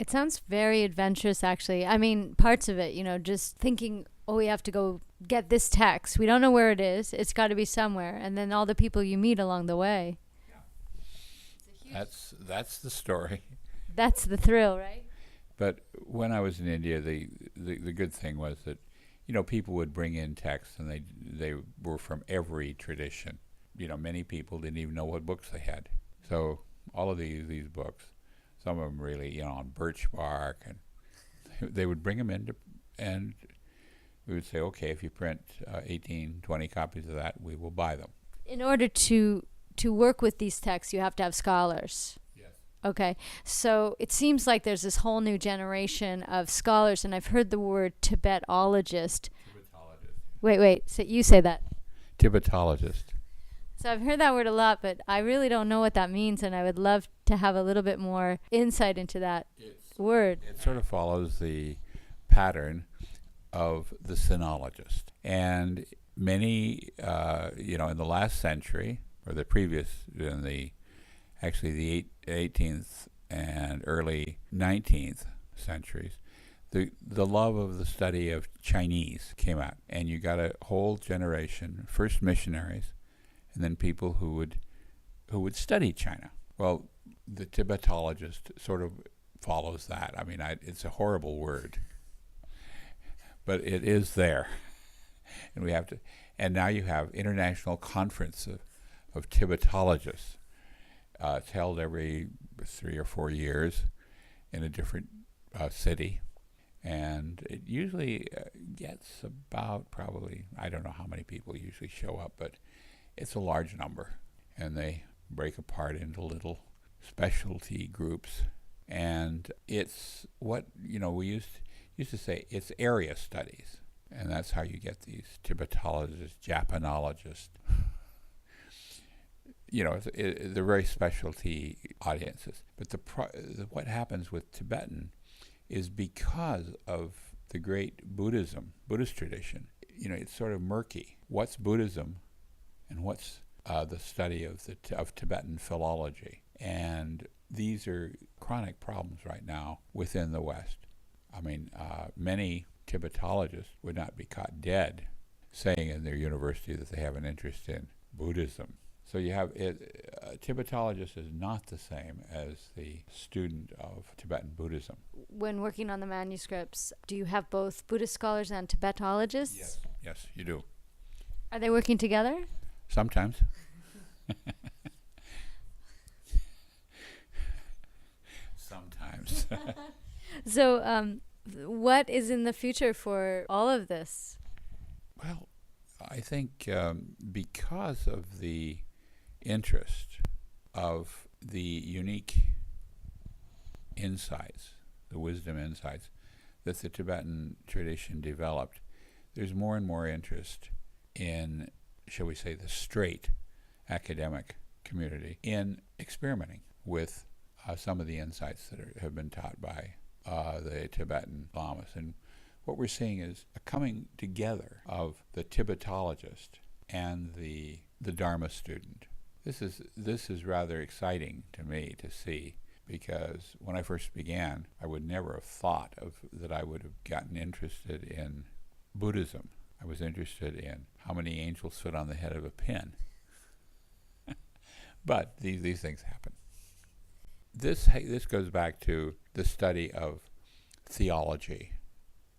It sounds very adventurous, actually. I mean, parts of it, just thinking, oh, we have to go get this text. We don't know where it is. It's got to be somewhere. And then all the people you meet along the way. That's the story. That's the thrill, right? But when I was in India, the good thing was that, people would bring in texts, and they were from every tradition. Many people didn't even know what books they had. So all of these books, some of them really, on birch bark, and they would bring them in, and we would say, okay, if you print 18, 20 copies of that, we will buy them. In order to work with these texts, you have to have scholars. Yes. Okay. So it seems like there's this whole new generation of scholars, and I've heard the word Tibetologist. Tibetologist. Wait. So you say that. Tibetologist. So I've heard that word a lot, but I really don't know what that means, and I would love to have a little bit more insight into that word. It sort of follows the pattern of the sinologist. And many, in the last century, or the previous, actually the 18th and early 19th centuries, the love of the study of Chinese came out. And you got a whole generation, first missionaries, and then people who would study China. Well, the Tibetologist sort of follows that. I mean, it's a horrible word, but it is there, and we have to. And now you have international conference of Tibetologists. It's held every 3 or 4 years in a different city, and it usually gets about probably, I don't know how many people usually show up, but it's a large number, and they break apart into little specialty groups, and it's what we used to say it's area studies, and that's how you get these Tibetologists, Japanologists. They're very specialty audiences. But what happens with Tibetan is because of the great Buddhist tradition. It's sort of murky. What's Buddhism? And what's the study of Tibetan philology? And these are chronic problems right now within the West. I mean, many Tibetologists would not be caught dead saying in their university that they have an interest in Buddhism. So you have Tibetologist is not the same as the student of Tibetan Buddhism. When working on the manuscripts, do you have both Buddhist scholars and Tibetologists? Yes, you do. Are they working together? Sometimes. Sometimes. So, what is in the future for all of this? Well, I think because of the interest of the unique insights, the wisdom insights that the Tibetan tradition developed, there's more and more interest in, shall we say, the straight academic community in experimenting with some of the insights that have been taught by the Tibetan lamas. And what we're seeing is a coming together of the Tibetologist and the Dharma student. This is rather exciting to me to see, because when I first began, I would never have thought that I would have gotten interested in Buddhism. I was interested in how many angels fit on the head of a pin. But these things happen. This goes back to the study of theology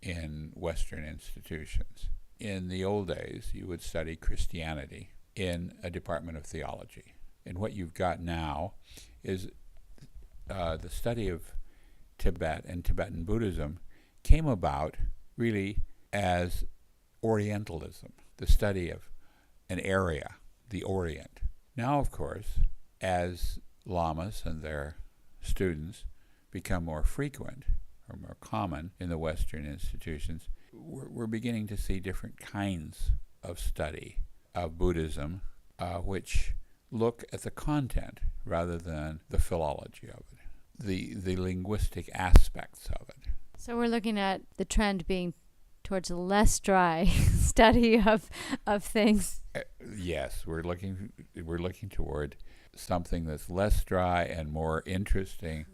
in Western institutions. In the old days, you would study Christianity in a department of theology. And what you've got now is the study of Tibet and Tibetan Buddhism came about really as Orientalism, the study of an area, the Orient. Now, of course, as lamas and their students become more frequent or more common in the Western institutions, we're beginning to see different kinds of study of Buddhism, which look at the content rather than the philology of it, the linguistic aspects of it. So we're looking at the trend being towards a less dry study of things. Yes, we're looking toward something that's less dry and more interesting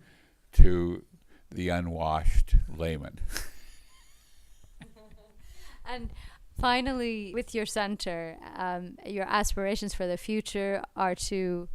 to the unwashed layman. And finally, with your center, your aspirations for the future are to...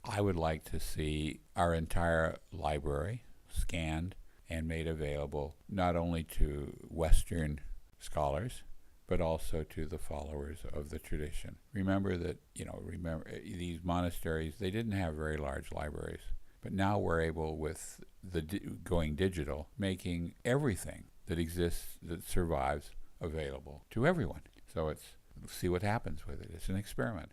I would like to see our entire library scanned and made available not only to Western scholars, but also to the followers of the tradition. Remember that, these monasteries, they didn't have very large libraries. But now we're able, with the going digital, making everything that exists, that survives, available to everyone. So let's see what happens with it. It's an experiment.